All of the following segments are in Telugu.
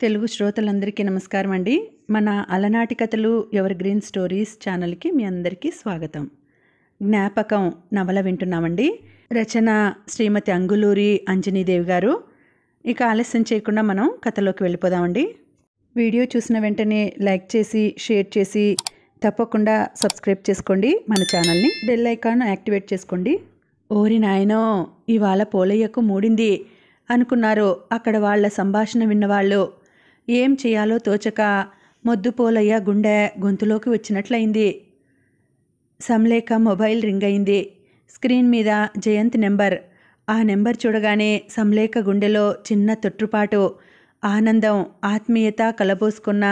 తెలుగు శ్రోతలందరికీ నమస్కారం అండి. మన అలనాటి కథలు ఎవర్ గ్రీన్ స్టోరీస్ ఛానల్కి మీ అందరికీ స్వాగతం. జ్ఞాపకం నవల వింటున్నామండి. రచన శ్రీమతి అంగులూరి అంజనీదేవి గారు. ఇక ఆలస్యం చేయకుండా మనం కథలోకి వెళ్ళిపోదామండి. వీడియో చూసిన వెంటనే లైక్ చేసి షేర్ చేసి తప్పకుండా సబ్స్క్రైబ్ చేసుకోండి. మన ఛానల్ని బెల్ ఐకాన్ యాక్టివేట్ చేసుకోండి. ఓరి నాయనో, ఇవాళ పోలయ్యకు మూడింది అనుకున్నారు అక్కడ వాళ్ళ సంభాషణ విన్నవాళ్ళు. ఏం చేయాలో తోచక మొద్దు పోలయ్య గుండె గొంతులోకి వచ్చినట్లయింది. సంలేఖ మొబైల్ రింగ్ అయింది. స్క్రీన్ మీద జయంత్ నెంబర్. ఆ నెంబర్ చూడగానే సంలేఖ గుండెలో చిన్న తొట్టుపాటు, ఆనందం, ఆత్మీయత కలబోసుకున్న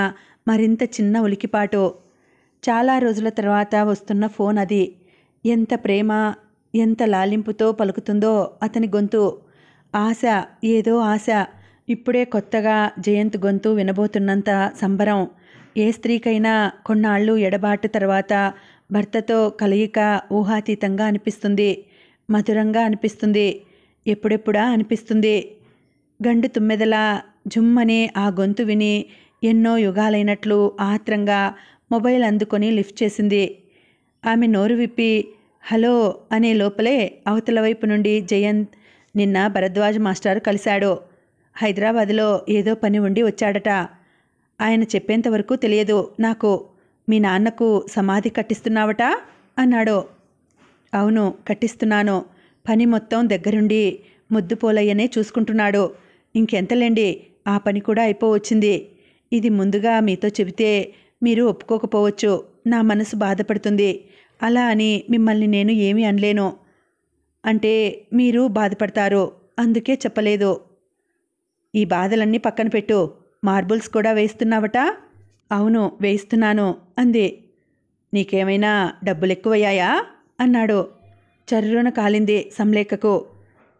మరింత చిన్న ఉలికిపాటు. చాలా రోజుల తర్వాత వస్తున్న ఫోన్ అది. ఎంత ప్రేమ, ఎంత లాలింపుతో పలుకుతుందో అతని గొంతు. ఆశ, ఏదో ఆశ. ఇప్పుడే కొత్తగా జయంత్ గొంతు వినబోతున్నంత సంబరం. ఏ స్త్రీకైనా కొన్నాళ్ళు ఎడబాటు తర్వాత భర్తతో కలయిక ఊహాతీతంగా అనిపిస్తుంది, మధురంగా అనిపిస్తుంది, ఎప్పుడెప్పుడా అనిపిస్తుంది. గండు తుమ్మెదలా జుమ్మని ఆ గొంతు విని ఎన్నో యుగాలైనట్లు ఆత్రంగా మొబైల్ అందుకొని లిఫ్ట్ చేసింది. ఆమె నోరు విప్పి హలో అనే లోపలే అవతల వైపు నుండి జయంత్ నిన్న భరద్వాజ్ మాస్టారు కలిశాడు. హైదరాబాదులో ఏదో పని ఉండి వచ్చాడట. ఆయన చెప్పేంతవరకు తెలియదు నాకు. మీ నాన్నకు సమాధి కట్టిస్తున్నావట అన్నాడు. అవును, కట్టిస్తున్నాను. పని మొత్తం దగ్గరుండి ముద్దుపోలయ్యనే చూసుకుంటున్నాడు. ఇంకెంతలేండి, ఆ పని కూడా అయిపోవచ్చింది. ఇది ముందుగా మీతో చెబితే మీరు ఒప్పుకోకపోవచ్చు. నా మనసు బాధపడుతుంది. అలా అని మిమ్మల్ని నేను ఏమీ అనలేను. అంటే మీరు బాధపడతారు, అందుకే చెప్పలేదు. ఈ బాధలన్నీ పక్కన పెట్టు. మార్బుల్స్ కూడా వేస్తున్నావట? అవును, వేస్తున్నాను అంది. నీకేమైనా డబ్బులు ఎక్కువయ్యాయా అన్నాడు. చర్రున కాలింది సంలేఖకు.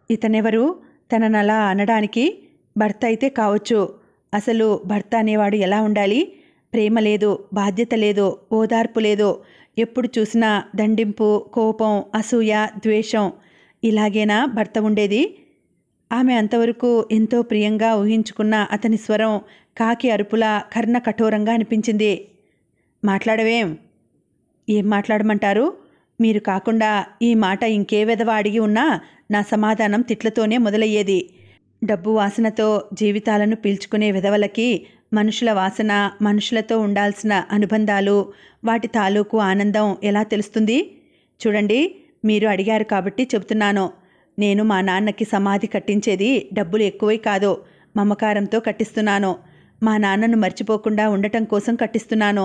ఇతనెవరు తననలా అనడానికి? భర్త అయితే కావచ్చు. అసలు భర్త అనేవాడు ఎలా ఉండాలి? ప్రేమ లేదు, బాధ్యత లేదు, ఓదార్పు లేదు. ఎప్పుడు చూసినా దండింపు, కోపం, అసూయ, ద్వేషం. ఇలాగేనా భర్త ఉండేది? ఆమె అంతవరకు ఎంతో ప్రియంగా ఊహించుకున్న అతని స్వరం కాకి అరుపులా కర్ణ కఠోరంగా అనిపించింది. మాట్లాడవేం? ఏం మాట్లాడమంటారు? మీరు కాకుండా ఈ మాట ఇంకే వెధవ అడిగి ఉన్నా నా సమాధానం తిట్లతోనే మొదలయ్యేది. డబ్బు వాసనతో జీవితాలను పీల్చుకునే వెధవలకి మనుషుల వాసన, మనుషులతో ఉండాల్సిన అనుబంధాలు, వాటి తాలూకు ఆనందం ఎలా తెలుస్తుంది? చూడండి, మీరు అడిగారు కాబట్టి చెబుతున్నాను. నేను మా నాన్నకి సమాధి కట్టించేది డబ్బులు ఎక్కువై కాదు, మమకారంతో కట్టిస్తున్నాను. మా నాన్నను మర్చిపోకుండా ఉండటం కోసం కట్టిస్తున్నాను.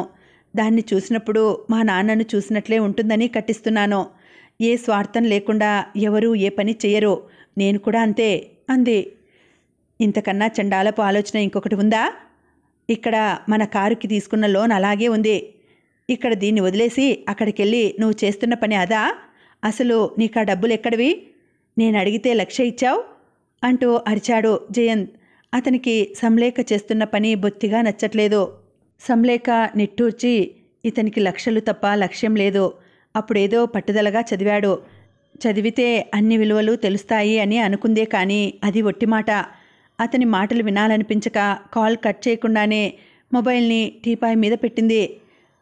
దాన్ని చూసినప్పుడు మా నాన్నను చూసినట్లే ఉంటుందని కట్టిస్తున్నాను. ఏ స్వార్థం లేకుండా ఎవరూ ఏ పని చెయ్యరు. నేను కూడా అంతే అంది. ఇంతకన్నా చండాలపు ఆలోచన ఇంకొకటి ఉందా? ఇక్కడ మన కారుకి తీసుకున్న లోన్ అలాగే ఉంది. ఇక్కడ దీన్ని వదిలేసి అక్కడికెళ్ళి నువ్వు చేస్తున్న పని అదా? అసలు నీకు ఆ డబ్బులు ఎక్కడివి? నేను అడిగితే 1,00,000 ఇచ్చావు అంటూ అరిచాడు జయంత్. అతనికి సంలేఖ చేస్తున్న పని బొత్తిగా నచ్చట్లేదు. సంలేఖ నిట్టూర్చి ఇతనికి లక్షలు తప్ప లక్ష్యం లేదు. అప్పుడేదో పట్టుదలగా చదివాడు. చదివితే అన్ని విలువలు తెలుస్తాయి అని అనుకుందే కానీ అది ఒట్టిమాట. అతని మాటలు వినాలనిపించక కాల్ కట్ చేయకుండానే మొబైల్ని టీపాయ్ మీద పెట్టింది.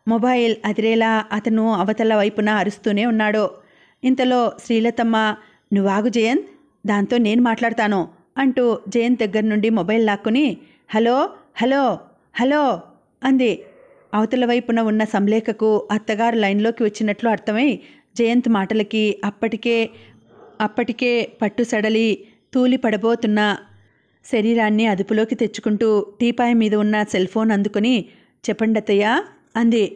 మొబైల్ అదిరేలా అతను అవతల వైపున అరుస్తూనే ఉన్నాడు. ఇంతలో శ్రీలతమ్మ, నువ్వాగు జయంత్, దాంతో నేను మాట్లాడతాను అంటూ జయంత్ దగ్గర నుండి మొబైల్ లాక్కుని హలో హలో హలో అంది. అవతల వైపున ఉన్న సంలేఖకు అత్తగారు లైన్లోకి వచ్చినట్లు అర్థమై జయంత్ మాటలకి అప్పటికే పట్టు సడలి తూలి పడబోతున్న శరీరాన్ని అదుపులోకి తెచ్చుకుంటూ టీపాయ్ మీద ఉన్న సెల్ ఫోన్ అందుకుని చెప్పండత్తయ్య అంది.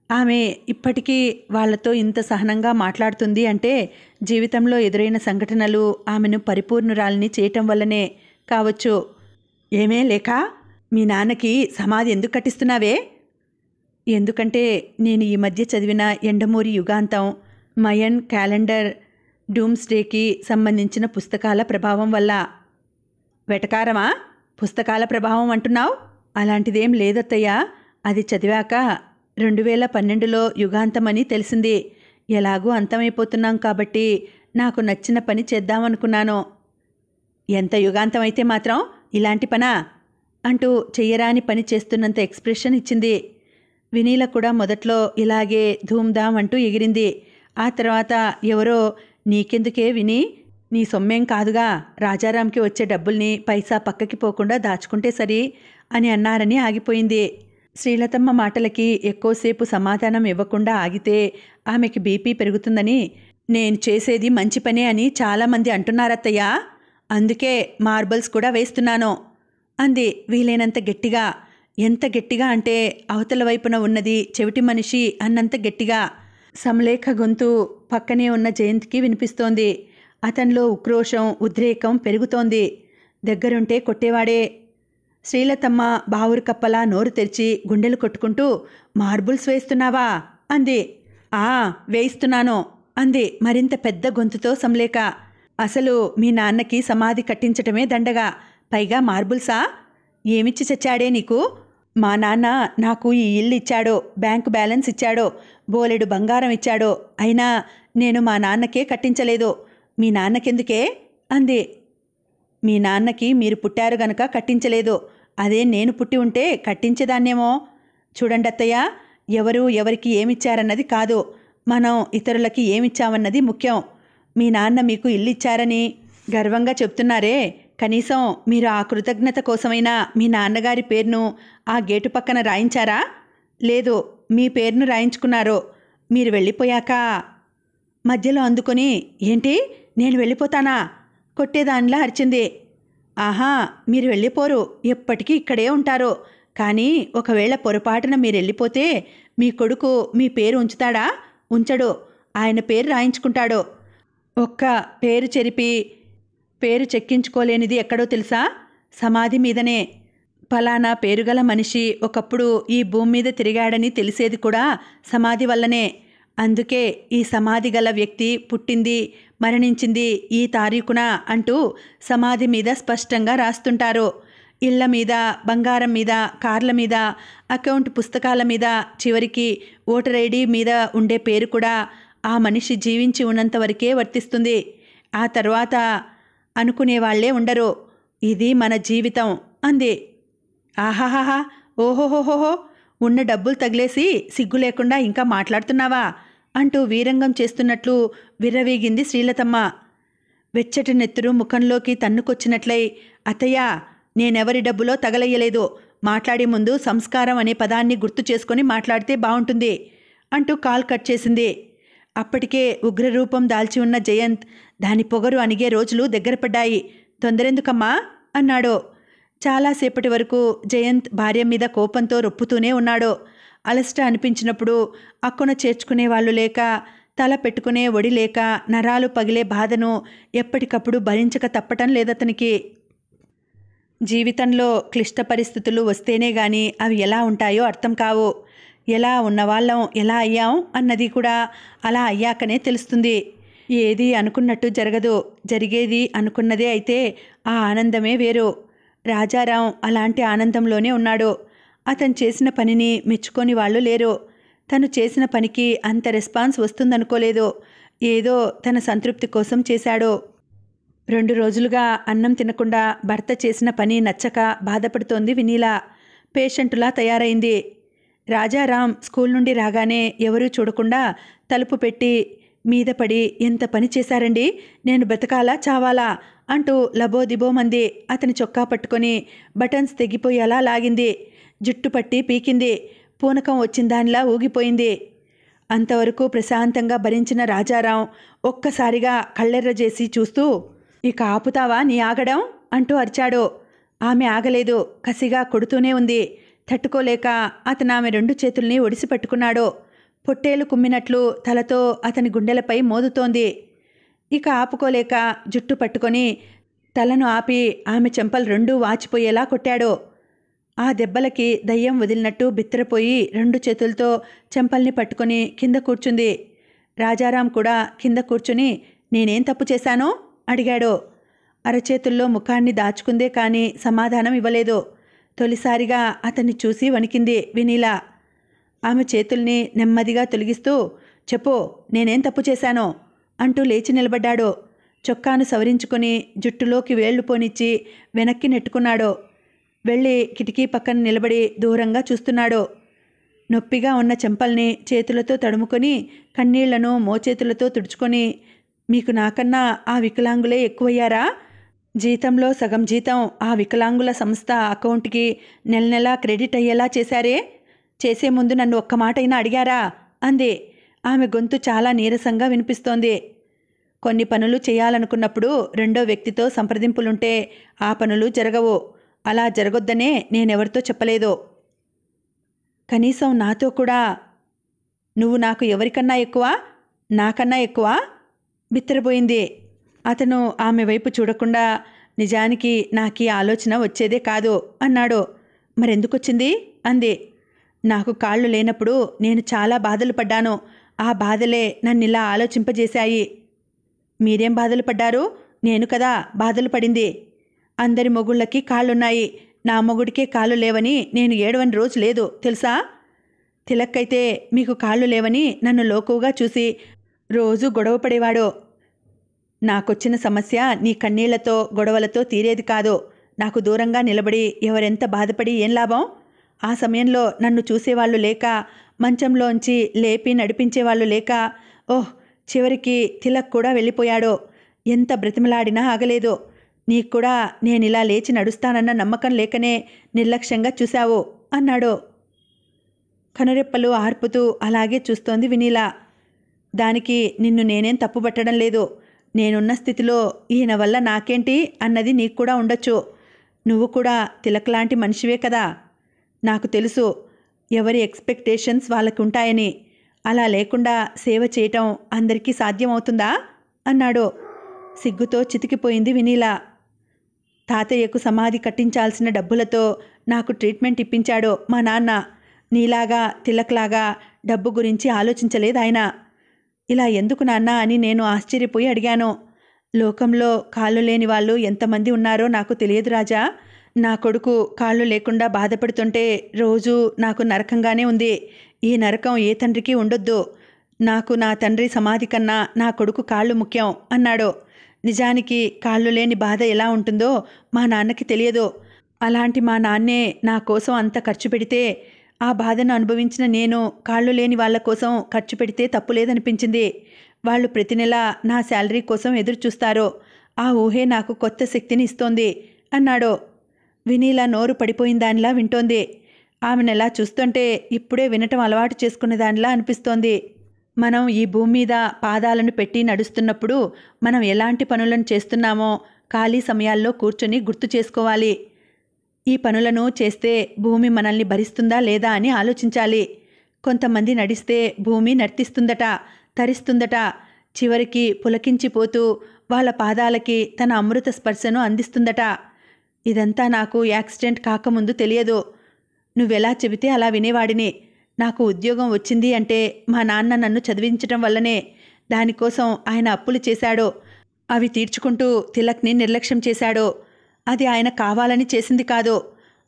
ఆమె ఇప్పటికీ వాళ్లతో ఇంత సహనంగా మాట్లాడుతుంది అంటే జీవితంలో ఎదురైన సంఘటనలు ఆమెను పరిపూర్ణురాలిని చేయటం వల్లనే కావచ్చు. ఏమే లేక, మీ నాన్నకి సమాధి ఎందుకు కట్టిస్తున్నావే? ఎందుకంటే నేను ఈ మధ్య చదివిన ఎండమూరి యుగాంతం, మయన్ క్యాలెండర్, డూమ్స్డేకి సంబంధించిన పుస్తకాల ప్రభావం వల్ల. వెటకారమా? పుస్తకాల ప్రభావం అంటున్నావు? అలాంటిదేం లేదత్తయ్య. అది చదివాక 2012లో యుగాంతమని తెలిసింది. ఎలాగూ అంతమైపోతున్నాం కాబట్టి నాకు నచ్చిన పని చేద్దామనుకున్నాను. ఎంత యుగాంతం అయితే మాత్రం ఇలాంటి పనా? అంటూ చెయ్యరాని పని చేస్తున్నంత ఎక్స్ప్రెషన్ ఇచ్చింది. వినీల కూడా మొదట్లో ఇలాగే ధూమ్ధామ్ అంటూ ఎగిరింది. ఆ తర్వాత ఎవరో నీకెందుకే విని, నీ సొమ్మేం కాదుగా, రాజారాంకి వచ్చే డబ్బుల్ని పైసా పక్కకి పోకుండా దాచుకుంటే సరి అని అన్నారని ఆగిపోయింది. శ్రీలతమ్మ మాటలకి ఎక్కువసేపు సమాధానం ఇవ్వకుండా ఆగితే ఆమెకి బీపీ పెరుగుతుందని, నేను చేసేది మంచి పనే అని చాలామంది అంటున్నారత్తయ్యా, అందుకే మార్బల్స్ కూడా వేస్తున్నాను అంది వీలైనంత గట్టిగా. ఎంత గట్టిగా అంటే అవతల వైపున ఉన్నది చెవిటి మనిషి అన్నంత గట్టిగా. సమలేఖ గొంతు పక్కనే ఉన్న జయంత్కి వినిపిస్తోంది. అతనిలో ఉక్రోషం, ఉద్రేకం పెరుగుతోంది. దగ్గరుంటే కొట్టేవాడే. శ్రీలతమ్మ బావురు కప్పలా నోరు తెరిచి గుండెలు కొట్టుకుంటూ, మార్బుల్స్ వేస్తున్నావా అంది. ఆ వేయిస్తున్నాను అంది మరింత పెద్ద గొంతుతో సమలేఖ. అసలు మీ నాన్నకి సమాధి కట్టించటమే దండగా, పైగా మార్బుల్సా? ఏమిచ్చి చచ్చాడే నీకు? మా నాన్న నాకు ఈ ఇల్లు ఇచ్చాడో, బ్యాంకు బ్యాలెన్స్ ఇచ్చాడో, బోలెడు బంగారం ఇచ్చాడో, అయినా నేను మా నాన్నకే కట్టించలేదు. మీ నాన్నకెందుకే అంది. మీ నాన్నకి మీరు పుట్టారు గనక కట్టించలేదు. అదే నేను పుట్టి ఉంటే కట్టించేదాన్నేమో. చూడండి అత్తయ్య, ఎవరు ఎవరికి ఏమిచ్చారన్నది కాదు, మనం ఇతరులకి ఏమిచ్చామన్నది ముఖ్యం. మీ నాన్న మీకు ఇల్లు ఇచ్చారని గర్వంగా చెప్తున్నారే, కనీసం మీరు ఆ కృతజ్ఞత కోసమైనా మీ నాన్నగారి పేరును ఆ గేటు పక్కన రాయించారా? లేదు, మీ పేరును రాయించుకున్నారో. మీరు వెళ్ళిపోయాక మధ్యలో అందుకొని, ఏంటి నేను వెళ్ళిపోతానా కొట్టేదానిలా అరిచింది. ఆహా, మీరు వెళ్ళిపోరు, ఎప్పటికీ ఇక్కడే ఉంటారు. కానీ ఒకవేళ పొరపాటున మీరు వెళ్ళిపోతే మీ కొడుకు మీ పేరు ఉంచుతాడా? ఉంచడు. ఆయన పేరు రాయించుకుంటాడు. ఒక్క పేరు చెరిపి పేరు చెక్కించుకోలేనిది ఎక్కడో తెలుసా? సమాధి మీదనే. ఫలానా పేరుగల మనిషి ఒకప్పుడు ఈ భూమి మీద తిరిగాడని తెలిసేది కూడా సమాధి వల్లనే. అందుకే ఈ సమాధి గల వ్యక్తి పుట్టింది, మరణించింది ఈ తారీఖున అంటూ సమాధి మీద స్పష్టంగా రాస్తుంటారు. ఇళ్ల మీద, బంగారం మీద, కార్ల మీద, అకౌంట్ పుస్తకాల మీద, చివరికి ఓటర్ ఐడి మీద ఉండే పేరు కూడా ఆ మనిషి జీవించి ఉన్నంత వరకే వర్తిస్తుంది. ఆ తర్వాత అనుకునేవాళ్లే ఉండరు. ఇది మన జీవితం అంది. ఆహాహాహా, ఓహోహోహోహో, ఉన్న డబ్బులు తగిలేసి సిగ్గు లేకుండా ఇంకా మాట్లాడుతున్నావా అంటూ వీరంగం చేస్తున్నట్లు విర్రవీగింది శ్రీలతమ్మ. వెచ్చటి నెత్తురు ముఖంలోకి తన్నుకొచ్చినట్లయి, అత్తయ్య, నేనెవరి డబ్బులో తగలయ్యలేదు. మాట్లాడే ముందు సంస్కారం అనే పదాన్ని గుర్తు చేసుకొని మాట్లాడితే బాగుంటుంది అంటూ కాల్ కట్ చేసింది. అప్పటికే ఉగ్రరూపం దాల్చి ఉన్న జయంత్ దాని పొగరు అణిగే రోజులు దగ్గరపడ్డాయి. తొందరెందుకమ్మా అన్నాడు. చాలాసేపటి వరకు జయంత్ భార్య మీద కోపంతో రొప్పుతూనే ఉన్నాడు. అలసట అనిపించినప్పుడు అక్కున చేర్చుకునే వాళ్ళు లేక, తల పెట్టుకునే ఒడి లేక, నరాలు పగిలే బాధను ఎప్పటికప్పుడు భరించక తప్పటం లేదతనికి. జీవితంలో క్లిష్ట పరిస్థితులు వస్తేనే గాని అవి ఎలా ఉంటాయో అర్థం కావు. ఎలా ఉన్నవాళ్ళం ఎలా అయ్యాం అన్నది కూడా అలా అయ్యాకనే తెలుస్తుంది. ఏది అనుకున్నట్టు జరగదు. జరిగేది అనుకున్నదే అయితే ఆ ఆనందమే వేరు. రాజారాం అలాంటి ఆనందంలోనే ఉన్నాడు. అతను చేసిన పనిని మెచ్చుకొని వాళ్ళు లేరు. తను చేసిన పనికి అంత రెస్పాన్స్ వస్తుందనుకోలేదు. ఏదో తన సంతృప్తి కోసం చేశాడు. 2 రోజులుగా అన్నం తినకుండా భర్త చేసిన పని నచ్చక బాధపడుతోంది వినీల. పేషెంటులా తయారైంది. రాజారాం స్కూల్ నుండి రాగానే ఎవరూ చూడకుండా తలుపు పెట్టి మీద పడి, ఎంత పని చేశారండి, నేను బతకాలా చావాలా అంటూ లబోదిబోమంది. అతని చొక్కా పట్టుకొని బటన్స్ తెగిపోయేలా లాగింది. జుట్టు పట్టి పీకింది. పూనకం వచ్చిన దానిలా ఊగిపోయింది. అంతవరకు ప్రశాంతంగా భరించిన రాజారాం ఒక్కసారిగా కళ్ళెర్ర చేసి చూస్తూ, ఇక ఆపుతావా నీ ఆగడం అంటూ అరిచాడు. ఆమె ఆగలేదు. కసిగా కొడుతూనే ఉంది. తట్టుకోలేక అతను ఆమె 2 చేతుల్ని ఒడిసి పట్టుకున్నాడు. పొట్టేలు కుమ్మినట్లు తలతో అతని గుండెలపై మోదుతోంది. ఇక ఆపుకోలేక జుట్టు పట్టుకొని తలను ఆపి ఆమె చెంపలు 2 వాచిపోయేలా కొట్టాడు. ఆ దెబ్బలకి దయ్యం వదిలినట్టు బిత్తరపోయి 2 చేతులతో చెంపల్ని పట్టుకొని కింద కూర్చుంది. రాజారాం కూడా కింద కూర్చుని, నేనేం తప్పు చేశానో అడిగాడు. అరచేతుల్లో ముఖాన్ని దాచుకుందే కానీ సమాధానం ఇవ్వలేదు. తొలిసారిగా అతన్ని చూసి వణికింది వినీల. ఆమె చేతుల్ని నెమ్మదిగా తొలగిస్తూ, చెప్పు, నేనేం తప్పు చేశానో అంటూ లేచి నిలబడ్డాడు. చొక్కాను సవరించుకొని జుట్టులోకి వేళ్లు పోనిచ్చి వెనక్కి నెట్టుకున్నాడు. వెళ్ళి కిటికీ పక్కన నిలబడి దూరంగా చూస్తున్నాడు. నొప్పిగా ఉన్న చెంపల్ని చేతులతో తడుముకొని కన్నీళ్లను మోచేతులతో తుడుచుకొని, మీకు నాకన్నా ఆ వికలాంగులే ఎక్కువయ్యారా? జీతంలో సగం జీతం ఆ వికలాంగుల సంస్థ అకౌంట్కి నెల నెలా క్రెడిట్ అయ్యేలా చేశారే? చేసే ముందు నన్ను ఒక్క మాటైనా అడిగారా? అంది. ఆమె గొంతు చాలా నీరసంగా వినిపిస్తోంది. కొన్ని పనులు చేయాలనుకున్నప్పుడు రెండో వ్యక్తితో సంప్రదింపులుంటే ఆ పనులు జరగవు. అలా జరగొద్దనే నేనెవరితో చెప్పలేదు. కనీసం నాతో కూడా. నువ్వు నాకు ఎవరికన్నా ఎక్కువ? నాకన్నా ఎక్కువ? బిత్తరపోయింది. అతను ఆమె వైపు చూడకుండా, నిజానికి నాకీ ఆలోచన వచ్చేదే కాదు అన్నాడు. మరెందుకొచ్చింది? అంది. నాకు కాళ్ళు లేనప్పుడు నేను చాలా బాధలు పడ్డాను. ఆ బాధలే నన్నిలా ఆలోచింపజేశాయి. మీరేం బాధలు పడ్డారు? నేను కదా బాధలు పడింది. అందరి మొగుళ్ళకి కాళ్ళున్నాయి, నా మొగుడికే కాళ్ళు లేవని నేను ఏడవని రోజు లేదు తెలుసా? తిలక్కైతే మీకు కాళ్ళు లేవని నన్ను లోకువుగా చూసి రోజూ గొడవ పడేవాడు. నాకొచ్చిన సమస్య నీ కన్నీళ్లతో గొడవలతో తీరేది కాదు. నాకు దూరంగా నిలబడి ఎవరెంత బాధపడి ఏం లాభం? ఆ సమయంలో నన్ను చూసేవాళ్ళు లేక, మంచంలోంచి లేపి నడిపించేవాళ్ళు లేక, ఓహ్, చివరికి తిలక్ కూడా వెళ్ళిపోయాడు. ఎంత బ్రతిమలాడినా ఆగలేదు. నీకు కూడా నేనిలా లేచి నడుస్తానన్న నమ్మకం లేకనే నిర్లక్ష్యంగా చూశావు అన్నాడు. కనురెప్పలు ఆర్పుతూ అలాగే చూస్తోంది వినీల. దానికి నిన్ను నేనేం తప్పుపట్టడం లేదు. నేనున్న స్థితిలో ఈయన వల్ల నాకేంటి అన్నది నీకు కూడా ఉండొచ్చు. నువ్వు కూడా తిలక్ లాంటి మనిషివే కదా. నాకు తెలుసు ఎవరి ఎక్స్పెక్టేషన్స్ వాళ్ళకు ఉంటాయని. అలా లేకుండా సేవ చేయటం అందరికీ సాధ్యమవుతుందా అన్నాడు. సిగ్గుతో చితికిపోయింది వినీల. తాతయ్యకు సమాధి కట్టించాల్సిన డబ్బులతో నాకు ట్రీట్మెంట్ ఇప్పించాడు మా నాన్న. నీలాగా తిలక్లాగా డబ్బు గురించి ఆలోచించలేదు ఆయన. ఇలా ఎందుకు నాన్న అని నేను ఆశ్చర్యపోయి అడిగాను. లోకంలో కాళ్ళు లేని వాళ్ళు ఎంతమంది ఉన్నారో నాకు తెలియదు రాజా. నా కొడుకు కాళ్ళు లేకుండా బాధపడుతుంటే రోజూ నాకు నరకంగానే ఉంది. ఈ నరకం ఏ తండ్రికి ఉండొద్దు. నాకు నా తండ్రి సమాధి కన్నా నా కొడుకు కాళ్ళు ముఖ్యం అన్నాడు. నిజానికి కాళ్ళు లేని బాధ ఎలా ఉంటుందో మా నాన్నకి తెలియదు. అలాంటి మా నాన్నే నా కోసం అంత ఖర్చు పెడితే ఆ బాధను అనుభవించిన నేను కాళ్ళు లేని వాళ్ళ కోసం ఖర్చు పెడితే తప్పులేదనిపించింది. వాళ్ళు ప్రతి నెల నా శాలరీ కోసం ఎదురు చూస్తారు. ఆ ఊహే నాకు కొత్త శక్తిని ఇస్తోంది అన్నాడు. వినీల నోరు పడిపోయిన దానిలా వింటోంది. ఆమెనెలా చూస్తుంటే ఇప్పుడే వినటం అలవాటు చేసుకున్న దానిలా అనిపిస్తోంది. మనం ఈ భూమి మీద పాదాలను పెట్టి నడుస్తున్నప్పుడు మనం ఎలాంటి పనులను చేస్తున్నామో ఖాళీ సమయాల్లో కూర్చొని గుర్తు చేసుకోవాలి. ఈ పనులను చేస్తే భూమి మనల్ని భరిస్తుందా లేదా అని ఆలోచించాలి. కొంతమంది నడిస్తే భూమి నర్తిస్తుందట, తరిస్తుందట. చివరికి పులకించిపోతూ వాళ్ళ పాదాలకి తన అమృత స్పర్శను అందిస్తుందట. ఇదంతా నాకు యాక్సిడెంట్ కాకముందు తెలియదు. నువ్వెలా చెబితే అలా వినేవాడిని. నాకు ఉద్యోగం వచ్చింది అంటే మా నాన్న నన్ను చదివించటం వల్లనే. దానికోసం ఆయన అప్పులు చేశాడు. అవి తీర్చుకుంటూ తిలక్ని నిర్లక్ష్యం చేశాడు. అది ఆయన కావాలని చేసింది కాదు.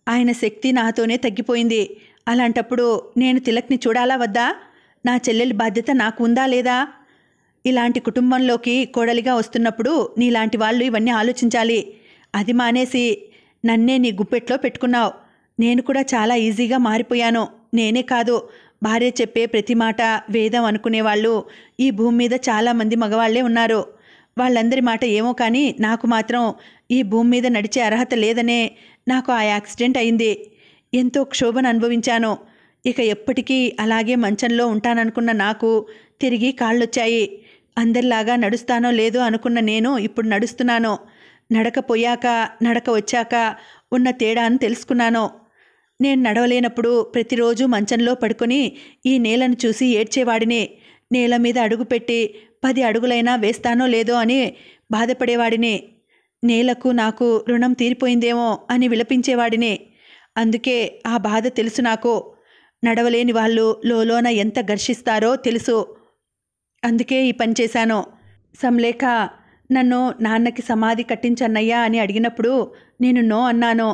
ఆయన శక్తి నాతోనే తగ్గిపోయింది. అలాంటప్పుడు నేను తిలక్ని చూడాలా వద్దా? నా చెల్లెలి బాధ్యత నాకు ఉందా లేదా? ఇలాంటి కుటుంబంలోకి కోడలిగా వస్తున్నప్పుడు నీలాంటి వాళ్ళు ఇవన్నీ ఆలోచించాలి. అది మానేసి నన్నే నీ గుప్పెట్లో పెట్టుకున్నావు. నేను కూడా చాలా ఈజీగా మారిపోయాను. నేనే కాదు, భార్య చెప్పే ప్రతి మాట వేదం అనుకునేవాళ్ళు ఈ భూమి మీద చాలామంది మగవాళ్లే ఉన్నారు. వాళ్ళందరి మాట ఏమో కానీ నాకు మాత్రం ఈ భూమి మీద నడిచే అర్హత లేదనే నాకు ఆ యాక్సిడెంట్ అయింది. ఎంతో క్షోభను అనుభవించాను. ఇక ఎప్పటికీ అలాగే మంచంలో ఉంటాననుకున్న నాకు తిరిగి కాళ్ళొచ్చాయి. అందరిలాగా నడుస్తానో లేదో అనుకున్న నేను ఇప్పుడు నడుస్తున్నాను. నడక పోయాక నడక వచ్చాక ఉన్న తేడాను తెలుసుకున్నాను. నేను నడవలేనప్పుడు ప్రతిరోజు మంచంలో పడుకొని ఈ నేలను చూసి ఏడ్చేవాడిని. నేల మీద అడుగుపెట్టి 10 అడుగులైనా వేస్తానో లేదో అని బాధపడేవాడిని. నేలకు నాకు రుణం తీరిపోయిందేమో అని విలపించేవాడిని. అందుకే ఆ బాధ తెలుసు నాకు. నడవలేని వాళ్ళు లోలోన ఎంత ఘర్షిస్తారో తెలుసు. అందుకే ఈ పని చేశాను. సంలేఖ నన్ను నాన్నకి సమాధి కట్టించన్నయ్యా అని అడిగినప్పుడు నేను నో అన్నాను.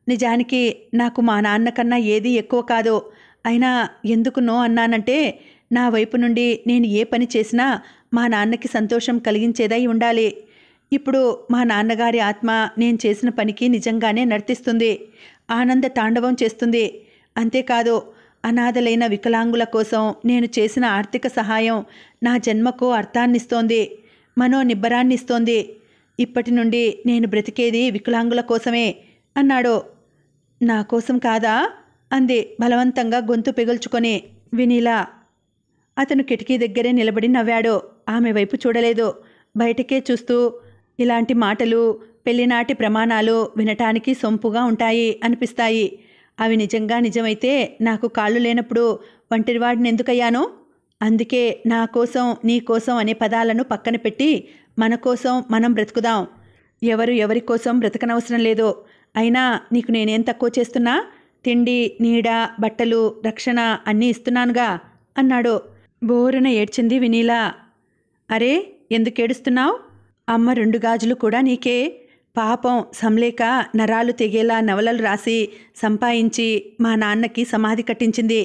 నిజానికి నాకు మా నాన్న కన్నా ఏదీ ఎక్కువ కాదు. అయినా ఎందుకు నో అన్నానంటే నా వైపు నుండి నేను ఏ పని చేసినా మా నాన్నకి సంతోషం కలిగించేదై ఉండాలి. ఇప్పుడు మా నాన్నగారి ఆత్మ నేను చేసిన పనికి నిజంగానే నర్తిస్తుంది. ఆనంద తాండవం చేస్తుంది. అంతేకాదు, అనాథలైన వికలాంగుల కోసం నేను చేసిన ఆర్థిక సహాయం నా జన్మకు అర్థాన్నిస్తోంది, మనోనిబ్బరాన్నిస్తోంది. ఇప్పటి నుండి నేను బ్రతికేది వికలాంగుల కోసమే అన్నాడు. నా కోసం కాదా అంది బలవంతంగా గొంతు పెగుల్చుకొని వినీలా. అతను కిటికీ దగ్గరే నిలబడి నవ్వాడు. ఆమె వైపు చూడలేదు. బయటకే చూస్తూ, ఇలాంటి మాటలు పెళ్లినాటి ప్రమాణాలు వినటానికి సొంపుగా ఉంటాయి అనిపిస్తాయి. అవి నిజంగా నిజమైతే నాకు కాళ్ళు లేనప్పుడు ఒంటరివాడిని ఎందుకయ్యాను? అందుకే నా కోసం నీ కోసం అనే పదాలను పక్కన పెట్టి మన కోసం మనం బ్రతుకుదాం. ఎవరు ఎవరి కోసం బ్రతకనవసరం లేదు. అయినా నీకు నేనేం తక్కువ చేస్తున్నా? తిండి, నీడ, బట్టలు, రక్షణ అన్నీ ఇస్తున్నానుగా అన్నాడు. బోరున ఏడ్చింది వినీలా. అరే, ఎందుకేడుస్తున్నావు? అమ్మ 2 గాజులు కూడా నీకే. పాపం సంలేక నరాలు తెగేలా నవలలు రాసి సంపాదించి మా నాన్నకి సమాధి కట్టించింది.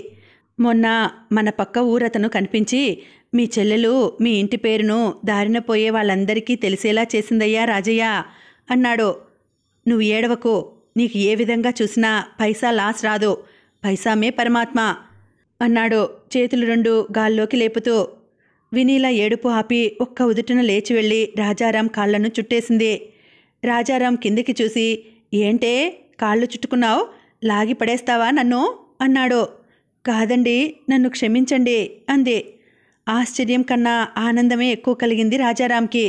మొన్న మన పక్క ఊరతను కనిపించి మీ చెల్లెలు మీ ఇంటి పేరును దారిన పోయే వాళ్ళందరికీ తెలిసేలా చేసిందయ్యా రాజయ్య అన్నాడు. నువ్వు ఏడవకు. నీకు ఏ విధంగా చూసినా పైసా లాస్ రాదు. పైసామే పరమాత్మ అన్నాడు చేతులు 2 గాల్లోకి లేపుతూ. వినీలా ఏడుపు ఆపి ఒక్క ఉదుటున లేచి వెళ్ళి రాజారాం కాళ్లను చుట్టేసింది. రాజారాం కిందికి చూసి, ఏంటే కాళ్ళు చుట్టుకున్నావు? లాగి పడేస్తావా నన్ను అన్నాడు. కాదండి, నన్ను క్షమించండి అంది. ఆశ్చర్యం కన్నా ఆనందమే ఎక్కువ కలిగింది రాజారాంకి.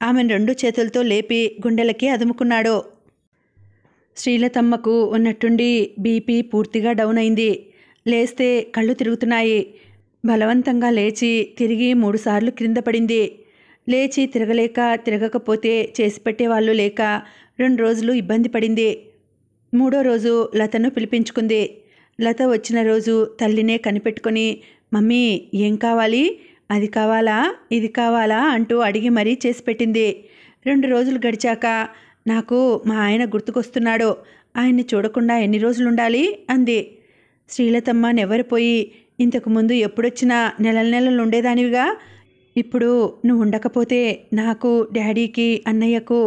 ఆమెను 2 చేతులతో లేపి గుండెలకి అదుముకున్నాడు. శ్రీలతమ్మకు ఉన్నట్టుండి బీపీ పూర్తిగా డౌన్ అయింది. లేస్తే కళ్ళు తిరుగుతున్నాయి. బలవంతంగా లేచి తిరిగి 3 సార్లు క్రింద పడింది. లేచి తిరగకపోతే చేసి పెట్టేవాళ్ళు లేక 2 రోజులు ఇబ్బంది పడింది. 3వ రోజు లతను పిలిపించుకుంది. లత వచ్చిన రోజు తల్లినే కనిపెట్టుకొని, మమ్మీ ఏం కావాలి? అది కావాలా, ఇది కావాలా అంటూ అడిగి మరీ చేసి పెట్టింది. 2 రోజులు గడిచాక, నాకు మా ఆయన గుర్తుకొస్తున్నాడు, ఆయన్ని చూడకుండా ఎన్ని రోజులుండాలి అంది. శ్రీలతమ్మ నెవరిపోయి, ఇంతకుముందు ఎప్పుడొచ్చినా నెలలు ఉండేదానివిగా. ఇప్పుడు నువ్వు ఉండకపోతే నాకు, డాడీకి, అన్నయ్యకు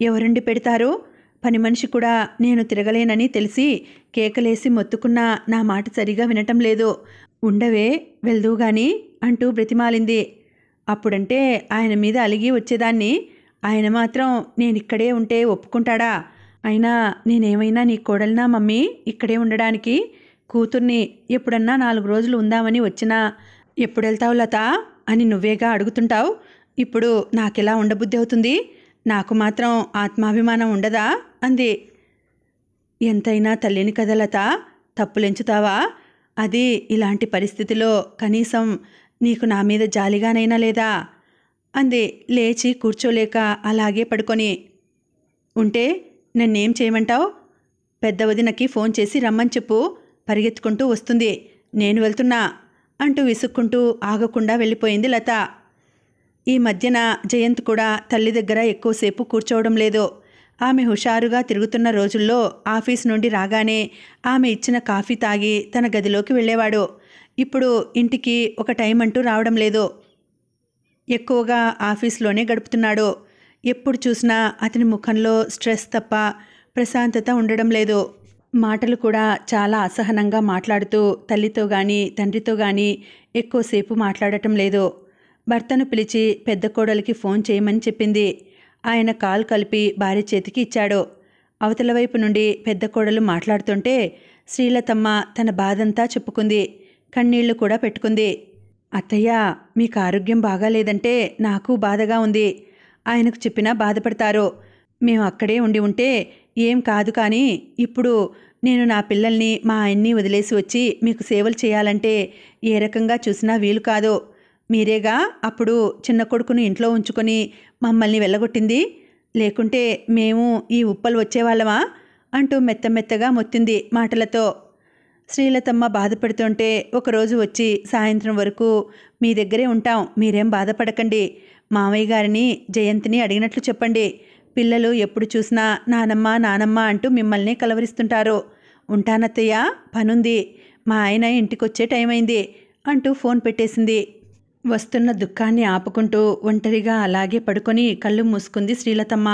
ఎవరండి పెడతారు? పని మనిషి కూడా నేను తిరగలేనని తెలిసి కేకలేసి మొత్తుకున్నా నా మాట సరిగా వినటం లేదు. ఉండవే, వెళ్దూగాని అంటూ బ్రతిమాలింది. అప్పుడంటే ఆయన మీద అలిగి వచ్చేదాన్ని. ఆయన మాత్రం నేనిక్కడే ఉంటే ఒప్పుకుంటాడా? అయినా నేనేమైనా నీ కోడలినా మమ్మీ ఇక్కడే ఉండడానికి? కూతుర్ని ఎప్పుడన్నా 4 రోజులు ఉందామని వచ్చినా, ఎప్పుడెళ్తావు లత అని నువ్వేగా అడుగుతుంటావు. ఇప్పుడు నాకెలా ఉండబుద్ధి అవుతుంది? నాకు మాత్రం ఆత్మాభిమానం ఉండదా అంది. ఎంతైనా తల్లిని కదా లత, తప్పులెంచుతావా? అది ఇలాంటి పరిస్థితిలో కనీసం నీకు నా మీద జాలిగానైనా లేదా అంది లేచి కూర్చోలేక అలాగే పడుకొని. ఉంటే నన్నేం చేయమంటావు? పెద్ద వదినకి ఫోన్ చేసి రమ్మని చెప్పు, పరిగెత్తుకుంటూ వస్తుంది. నేను వెళ్తున్నా అంటూ విసుక్కుంటూ ఆగకుండా వెళ్ళిపోయింది లత. ఈ మధ్యన జయంత్ కూడా తల్లి దగ్గర ఎక్కువసేపు కూర్చోవడం లేదు. ఆమె హుషారుగా తిరుగుతున్న రోజుల్లో ఆఫీస్ నుండి రాగానే ఆమె ఇచ్చిన కాఫీ తాగి తన గదిలోకి వెళ్ళేవాడు. ఇప్పుడు ఇంటికి ఒక టైం అంటూ రావడం లేదు. ఎక్కువగా ఆఫీస్లోనే గడుపుతున్నాడు. ఎప్పుడు చూసినా అతని ముఖంలో స్ట్రెస్ తప్ప ప్రశాంతత ఉండడం లేదు. మాటలు కూడా చాలా అసహనంగా మాట్లాడుతూ తల్లితో కానీ తండ్రితో కానీ ఎక్కువసేపు మాట్లాడటం లేదు. భర్తను పిలిచి పెద్ద కోడలికి ఫోన్ చేయమని చెప్పింది. ఆయన కాల్ కలిపి భార్య చేతికి ఇచ్చాడు. అవతల వైపు నుండి పెద్ద కోడలు మాట్లాడుతుంటే శ్రీలతమ్మ తన బాధంతా చెప్పుకుంది. కన్నీళ్లు కూడా పెట్టుకుంది. అత్తయ్య, మీకు ఆరోగ్యం బాగాలేదంటే నాకు బాధగా ఉంది. ఆయనకు చెప్పినా బాధపడతారు. మేము అక్కడే ఉంటే ఏం కాదు, కానీ ఇప్పుడు నేను నా పిల్లల్ని మా ఆయన్ని వదిలేసి వచ్చి మీకు సేవలు చేయాలంటే ఏ రకంగా చూసినా వీలు కాదు. మీరేగా అప్పుడు చిన్న కొడుకును ఇంట్లో ఉంచుకొని మమ్మల్ని వెళ్ళగొట్టింది. లేకుంటే మేము ఈ ఉప్పలు వచ్చేవాళ్ళమా అంటూ మెత్తమెత్తగా మొత్తింది మాటలతో. శ్రీలతమ్మ బాధపడుతుంటే ఒకరోజు వచ్చి సాయంత్రం వరకు మీ దగ్గరే ఉంటాం, మీరేం బాధపడకండి, మామయ్య గారిని జయంతిని అడిగినట్లు చెప్పండి. పిల్లలు ఎప్పుడు చూసినా నానమ్మ నానమ్మ అంటూ మిమ్మల్ని కలవరిస్తుంటారు. ఉంటానత్తయ్య, పనుంది, మా ఆయన ఇంటికొచ్చే టైం అయింది అంటూ ఫోన్ పెట్టేసింది. వస్తున్న దుఃఖాన్ని ఆపుకుంటూ ఒంటరిగా అలాగే పడుకొని కళ్ళు మూసుకుంది శ్రీలతమ్మ.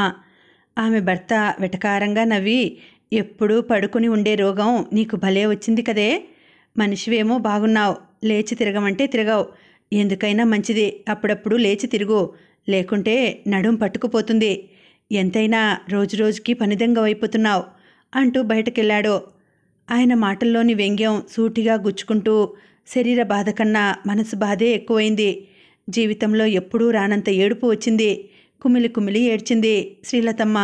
ఆమె భర్త వెటకారంగా నవ్వి, ఎప్పుడూ పడుకుని ఉండే రోగం నీకు భలే వచ్చింది కదే. మనిషివేమో బాగున్నావు, లేచి తిరగమంటే తిరగవు. ఎందుకైనా మంచిది అప్పుడప్పుడు లేచి తిరుగు, లేకుంటే నడుం పట్టుకుపోతుంది. ఎంతైనా రోజురోజుకి పనిదంగవైపోతున్నావు అంటూ బయటకెళ్ళాడు. ఆయన మాటల్లోని వ్యంగ్యం సూటిగా గుచ్చుకుంటూ శరీర బాధ కన్నా మనసు బాధే ఎక్కువైంది. జీవితంలో ఎప్పుడూ రానంత ఏడుపు వచ్చింది. కుమిలి కుమిలి ఏడ్చింది శ్రీలతమ్మ.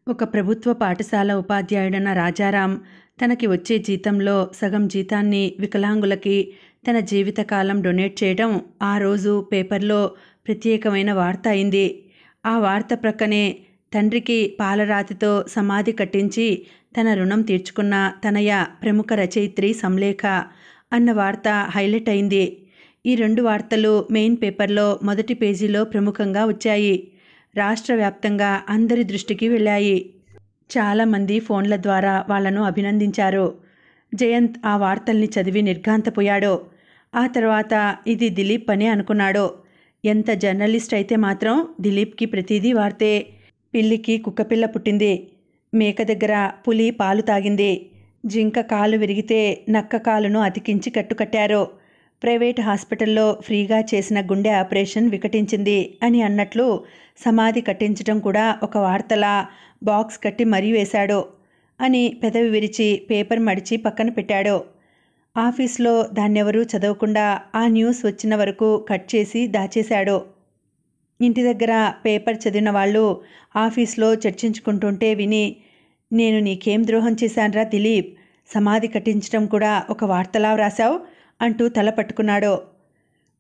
ఒక ప్రభుత్వ పాఠశాల ఉపాధ్యాయుడన్న రాజారాం తనకి వచ్చే జీతంలో సగం జీతాన్ని వికలాంగులకి తన జీవితకాలం డొనేట్ చేయడం ఆ రోజు పేపర్లో ప్రత్యేకమైన వార్త అయింది. ఆ వార్త ప్రక్కనే తండ్రికి పాలరాతితో సమాధి కట్టించి తన రుణం తీర్చుకున్న తనయ ప్రముఖ రచయిత్రి సంలేఖ అన్న వార్త హైలైట్ అయింది. ఈ రెండు వార్తలు మెయిన్ పేపర్లో మొదటి పేజీలో ప్రముఖంగా వచ్చాయి. రాష్ట్ర వ్యాప్తంగా అందరి దృష్టికి వెళ్ళాయి. చాలామంది ఫోన్ల ద్వారా వాళ్లను అభినందించారు. జయంత్ ఆ వార్తల్ని చదివి నిర్ఘాంతపోయాడు. ఆ తర్వాత ఇది దిలీప్ పని అనుకున్నాడు. ఎంత జర్నలిస్ట్ అయితే మాత్రం దిలీప్కి ప్రతిదీ వార్తే. పిల్లికి కుక్కపిల్ల పుట్టింది, మేక దగ్గర పులి పాలు తాగింది, జింక కాలు విరిగితే నక్క కాలును అతికించి కట్టుకట్టారు, ప్రైవేట్ హాస్పిటల్లో ఫ్రీగా చేసిన గుండె ఆపరేషన్ వికటించింది అని అన్నట్లు సమాధి కట్టించడం కూడా ఒక వార్తలా బాక్స్ కట్టి మరీ వేశాడు అని పెదవి విరిచి పేపర్ మడిచి పక్కన పెట్టాడు. ఆఫీస్లో దాన్నెవరూ చదవకుండా ఆ న్యూస్ వచ్చిన వరకు కట్ చేసి దాచేశాడు. ఇంటి దగ్గర పేపర్ చదివిన వాళ్ళు ఆఫీస్లో చర్చించుకుంటుంటే విని, నేను నీకేం ద్రోహం చేశాన్రా దిలీప్, సమాధి కట్టించడం కూడా ఒక వార్తలా వ్రాసావు అంటూ తల పట్టుకున్నాడు.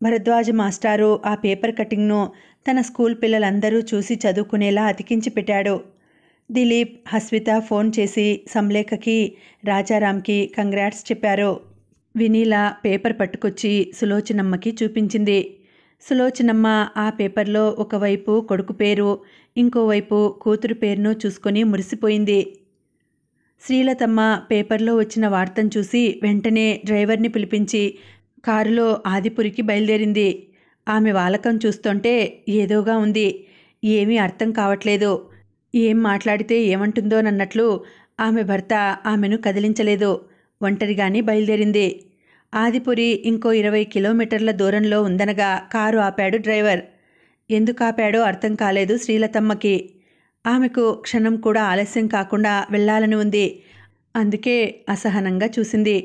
భరద్వాజ మాస్టారు ఆ పేపర్ కటింగ్ను తన స్కూల్ పిల్లలందరూ చూసి చదువుకునేలా అతికించి పెట్టాడు. దిలీప్, హస్విత ఫోన్ చేసి సంలేఖకి, రాజారాంకి కంగ్రాట్స్ చెప్పారు. వినీల పేపర్ పట్టుకొచ్చి సులోచనమ్మకి చూపించింది. సులోచనమ్మ ఆ పేపర్లో ఒకవైపు కొడుకు పేరు, ఇంకోవైపు కూతురు పేరును చూసుకొని మురిసిపోయింది. శ్రీలతమ్మ పేపర్లో వచ్చిన వార్తను చూసి వెంటనే డ్రైవర్ని పిలిపించి కారులో ఆదిపురికి బయలుదేరింది. ఆమె వాలకం చూస్తుంటే ఏదోగా ఉంది. ఏమీ అర్థం కావట్లేదు. ఏం మాట్లాడితే ఏమంటుందోనన్నట్లు ఆమె భర్త ఆమెను కదిలించలేదు. ఒంటరిగానే బయలుదేరింది. ఆదిపురి ఇంకో 20 కిలోమీటర్ల దూరంలో ఉందనగా కారు ఆపాడు డ్రైవర్. ఎందుకు ఆపాడో అర్థం కాలేదు శ్రీలతమ్మకి. ఆమెకు క్షణం కూడా ఆలస్యం కాకుండా వెళ్ళాలని ఉంది. అందుకే అసహనంగా చూసింది.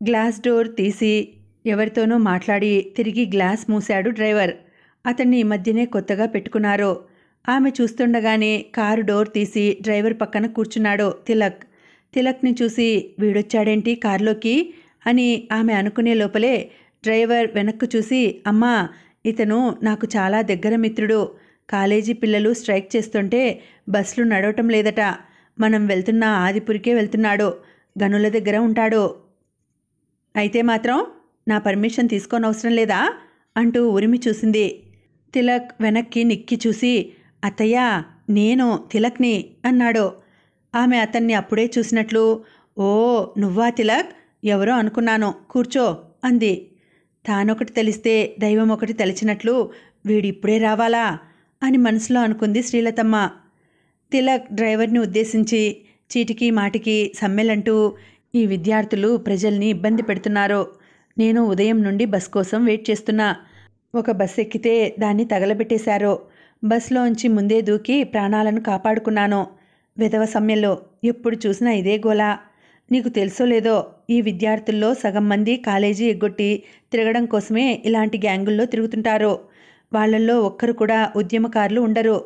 గ్లాస్ డోర్ తీసి ఎవరితోనో మాట్లాడి తిరిగి గ్లాస్ మూశాడు డ్రైవర్. అతన్ని ఈ మధ్యనే కొత్తగా పెట్టుకున్నారు. ఆమె చూస్తుండగానే కారు డోర్ తీసి డ్రైవర్ పక్కన కూర్చున్నాడు తిలక్. తిలక్ని చూసి వీడొచ్చాడేంటి కారులోకి అని ఆమె అనుకునే లోపలే డ్రైవర్ వెనక్కు చూసి, అమ్మా, ఇతను నాకు చాలా దగ్గర మిత్రుడు. కాలేజీ పిల్లలు స్ట్రైక్ చేస్తుంటే బస్సులు నడవటం లేదట. మనం వెళ్తున్న ఆదిపురికే వెళ్తున్నాడు. గనుల దగ్గర ఉంటాడు. అయితే మాత్రం నా పర్మిషన్ తీసుకోనవసరం లేదా అంటూ ఉరిమి చూసింది. తిలక్ వెనక్కి నిక్కి చూసి, అత్తయ్య, నేను తిలక్ని అన్నాడు. ఆమె అతన్ని అప్పుడే చూసినట్లు, ఓ నువ్వా తిలక్, ఎవరో అనుకున్నాను, కూర్చో అంది. తానొకటి తెలిస్తే దైవం ఒకటి తలిచినట్లు వీడిప్పుడే రావాలా అని మనసులో అనుకుంది శ్రీలతమ్మ. తిలక్ డ్రైవర్ని ఉద్దేశించి చీటికి మాటికి సమ్మెలంటూ, ఈ విద్యార్థులు ప్రజల్ని ఇబ్బంది పెడుతున్నారు. నేను ఉదయం నుండి బస్ కోసం వెయిట్ చేస్తున్నా. ఒక బస్ ఎక్కితే దాన్ని తగలబెట్టేశారు. బస్లోంచి ముందే దూకి ప్రాణాలను కాపాడుకున్నాను. విధవ సమ్మెల్లో ఎప్పుడు చూసినా ఇదే గోలా. నీకు తెలుసో లేదో, ఈ విద్యార్థుల్లో సగం మంది కాలేజీ ఎగ్గొట్టి తిరగడం కోసమే ఇలాంటి గ్యాంగుల్లో తిరుగుతుంటారు. వాళ్లల్లో ఒక్కరు కూడా ఉద్యమకారులు ఉండరు.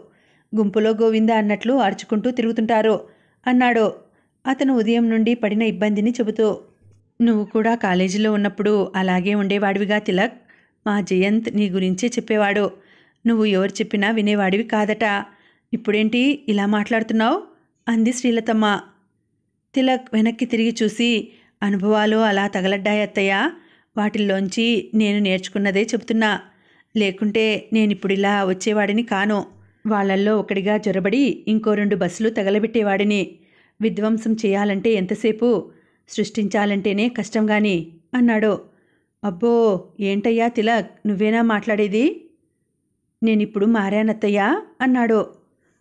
గుంపులో గోవింద అన్నట్లు అరుచుకుంటూ తిరుగుతుంటారు అన్నాడు అతను ఉదయం నుండి పడిన ఇబ్బందిని చెబుతూ. నువ్వు కూడా కాలేజీలో ఉన్నప్పుడు అలాగే ఉండేవాడివిగా తిలక్. మా జయంత్ నీ గురించే చెప్పేవాడు. నువ్వు ఎవరు చెప్పినా వినేవాడివి కాదట. ఇప్పుడేంటి ఇలా మాట్లాడుతున్నావు అంది శ్రీలతమ్మ. తిలక్ వెనక్కి తిరిగి చూసి, అనుభవాలు అలా తగలడ్డాయత్తయ్య. వాటిల్లోంచి నేను నేర్చుకున్నదే చెబుతున్నా. లేకుంటే నేనిప్పుడిలా వచ్చేవాడిని కాను. వాళ్లల్లో ఒకడిగా జొరబడి ఇంకో 2 బస్సులు తగలబెట్టేవాడిని. విధ్వంసం చేయాలంటే ఎంతసేపు, సృష్టించాలంటేనే కష్టంగాని అన్నాడు. అబ్బో, ఏంటయ్యా తిలక్, నువ్వేనా మాట్లాడేది? నేనిప్పుడు మారానత్తయ్యా అన్నాడు.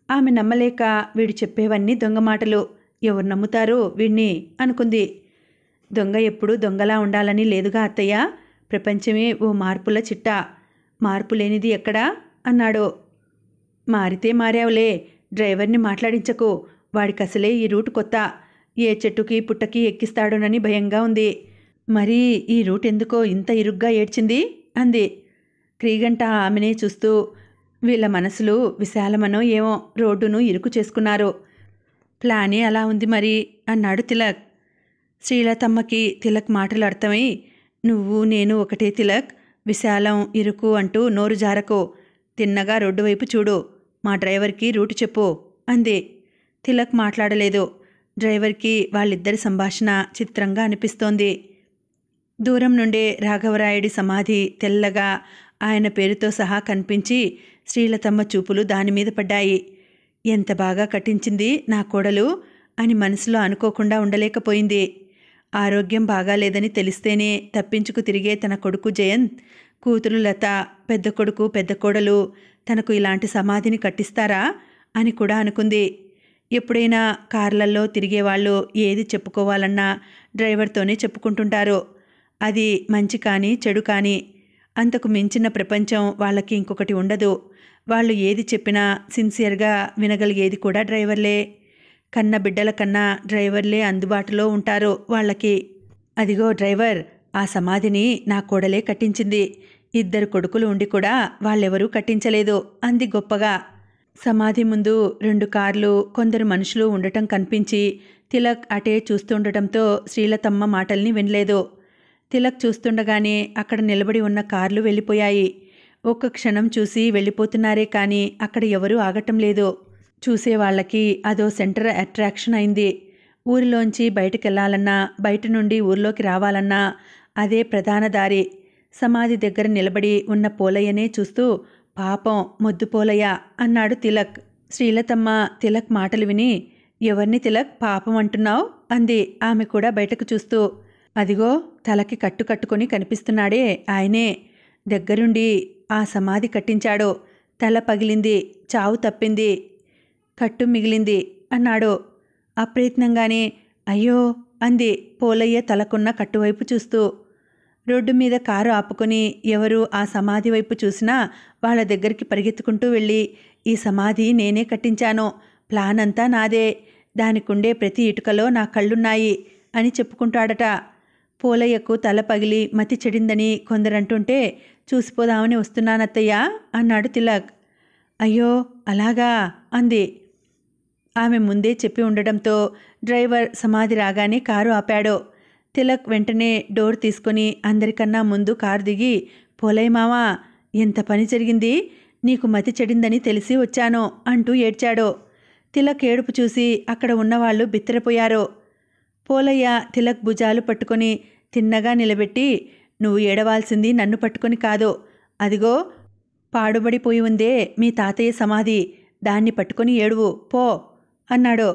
ఆమె నమ్మలేక, వీడు చెప్పేవన్నీ దొంగ మాటలు, ఎవరు నమ్ముతారు వీణ్ణి అనుకుంది. దొంగ ఎప్పుడూ దొంగలా ఉండాలని లేదుగా అత్తయ్య. ప్రపంచమే ఓ మార్పుల చిట్టా. మార్పు లేనిది ఎక్కడా అన్నాడు. మారితే మారావులే. డ్రైవర్ని మాట్లాడించకు. వాడికసలే ఈ రూట్ కొత్త. ఏ చెట్టుకి పుట్టకి ఎక్కిస్తాడోనని భయంగా ఉంది. మరి ఈ రూట్ ఎందుకో ఇంత ఇరుగ్గా ఏడ్చింది అంది. క్రీగంట ఆమెనే చూస్తూ, వీళ్ళ మనసులు విశాలమనో ఏమో రోడ్డును ఇరుకు చేసుకున్నారు. ప్లానే అలా ఉంది మరి అన్నాడు తిలక్. శ్రీలతమ్మకి తిలక్ మాటలు అర్థమై, నువ్వు నేను ఒకటే తిలక్, విశాలం ఇరుకు అంటూ నోరు జారకు, తిన్నగా రోడ్డు వైపు చూడు, మా డ్రైవర్కి రూటు చెప్పు అంది. తిలక్ మాట్లాడలేదు. డ్రైవర్కి వాళ్ళిద్దరి సంభాషణ చిత్రంగా అనిపిస్తోంది. దూరం నుండే రాఘవరాయుడి సమాధి తెల్లగా ఆయన పేరుతో సహా కనిపించి శ్రీలతమ్మ చూపులు దానిమీద పడ్డాయి. ఎంత బాగా కట్టించింది నా కోడలు అని మనసులో అనుకోకుండా ఉండలేకపోయింది. ఆరోగ్యం బాగాలేదని తెలిస్తేనే తప్పించుకు తిరిగే తన కొడుకు జయంత్, కూతురు లత, పెద్ద కొడుకు పెద్ద కోడలు తనకు ఇలాంటి సమాధిని కట్టిస్తారా అని కూడా అనుకుంది. ఎప్పుడైనా కార్లల్లో తిరిగేవాళ్ళు ఏది చెప్పుకోవాలన్నా డ్రైవర్తోనే చెప్పుకుంటుంటారు. అది మంచి కానీ చెడు కానీ, అంతకు మించిన ప్రపంచం వాళ్ళకి ఇంకొకటి ఉండదు. వాళ్ళు ఏది చెప్పినా సిన్సియర్గా వినగలిగేది కూడా డ్రైవర్లే. కన్న బిడ్డల కన్నా డ్రైవర్లే అందుబాటులో ఉంటారు వాళ్ళకి. అదిగో డ్రైవర్, ఆ సమాధిని నా కోడలే కట్టించింది. 2 కొడుకులు ఉండి కూడా వాళ్ళెవరూ కట్టించలేదు అంది గొప్పగా. సమాధి ముందు 2 కార్లు, కొందరు మనుషులు ఉండటం కనిపించి తిలక్ అటే చూస్తుండటంతో శ్రీలతమ్మ మాటల్ని వినలేదు. తిలక్ చూస్తుండగానే అక్కడ నిలబడి ఉన్న కార్లు వెళ్ళిపోయాయి. ఒక్క క్షణం చూసి వెళ్ళిపోతున్నారే కానీ అక్కడ ఎవరూ ఆగటం లేదు. చూసేవాళ్ళకి అదో సెంటర్ అట్రాక్షన్ అయింది. ఊరిలోంచి బయటకెళ్లాలన్నా, బయట నుండి ఊర్లోకి రావాలన్నా అదే ప్రధాన దారి. సమాధి దగ్గర నిలబడి ఉన్న పోలయ్యనే చూస్తూ, పాపం మొద్దు పోలయ్య అన్నాడు తిలక్. శ్రీలతమ్మ తిలక్ మాటలు విని, ఎవరిని తిలక్ పాపం అంటున్నావు అంది ఆమె కూడా బయటకు చూస్తూ. అదిగో తలకి కట్టు కట్టుకొని కనిపిస్తున్నాడే ఆయనే. దగ్గరుండి ఆ సమాధి కట్టించాడు. తల పగిలింది, చావు తప్పింది, కట్టు మిగిలింది అన్నాడు. అప్రయత్నంగానే అయ్యో అంది పోలయ్య తలకున్న కట్టువైపు చూస్తూ. రోడ్డు మీద కారు ఆపుకొని ఎవరు ఆ సమాధి వైపు చూసినా వాళ్ళ దగ్గరికి పరిగెత్తుకుంటూ వెళ్ళి, ఈ సమాధి నేనే కట్టించాను, ప్లాన్ అంతా నాదే, దానికుండే ప్రతి ఇటుకలో నా కళ్ళున్నాయి అని చెప్పుకుంటాడట. పోలయ్యకు తల పగిలి మతి చెడిందని కొందరంటుంటే చూసిపోదామని వస్తున్నానత్తయ్యా అన్నాడు తిలక్. అయ్యో అలాగా అంది. ఆమె ముందే చెప్పి ఉండడంతో డ్రైవర్ సమాధి రాగానే కారు ఆపాడు. తిలక్ వెంటనే డోర్ తీసుకొని అందరికన్నా ముందు కారు దిగి, పోలయ్య మావా, ఎంత పని జరిగింది, నీకు మతి చెడిందని తెలిసి వచ్చాను అంటూ ఏడ్చాడు. తిలక్ ఏడుపు చూసి అక్కడ ఉన్నవాళ్లు బిత్తరపోయారు. పోలయ్య తిలక్ భుజాలు పట్టుకొని తిన్నగా నిలబెట్టి, నువ్వు ఏడవాల్సింది నన్ను పట్టుకొని కాదు, అదిగో పాడుబడిపోయి ఉందే మీ తాతయ్య సమాధి, దాన్ని పట్టుకొని ఏడువు పో అన్నాడు.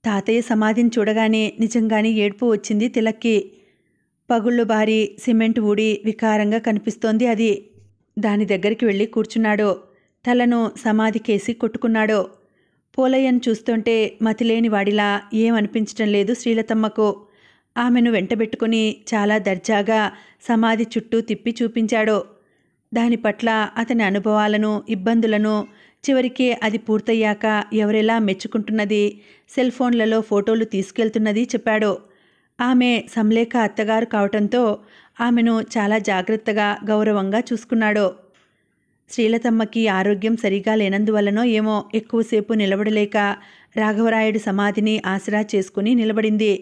తాతయ్య సమాధిని చూడగానే నిజంగానే ఏడుపు వచ్చింది తిలక్కి. పగుళ్ళు బారి సిమెంట్ ఊడి వికారంగా కనిపిస్తోంది అది. దాని దగ్గరికి వెళ్ళి కూర్చున్నాడు. తలను సమాధికేసి కొట్టుకున్నాడు. పోలయ్యను చూస్తుంటే మతిలేని వాడిలా ఏమనిపించటం లేదు శ్రీలతమ్మకు. ఆమెను వెంటబెట్టుకుని చాలా దర్జాగా సమాధి చుట్టూ తిప్పి చూపించాడు. దాని పట్ల అతని అనుభవాలను, ఇబ్బందులను, చివరికి అది పూర్తయ్యాక ఎవరెలా మెచ్చుకుంటున్నది, సెల్ ఫోన్లలో ఫోటోలు తీసుకెళ్తున్నది చెప్పాడు. ఆమె సంలేఖ అత్తగారు కావటంతో ఆమెను చాలా జాగ్రత్తగా, గౌరవంగా చూసుకున్నాడు. శ్రీలతమ్మకి ఆరోగ్యం సరిగా లేనందువల్లనో ఏమో ఎక్కువసేపు నిలబడలేక రాఘవరాయుడు సమాధిని ఆసరా చేసుకుని నిలబడింది.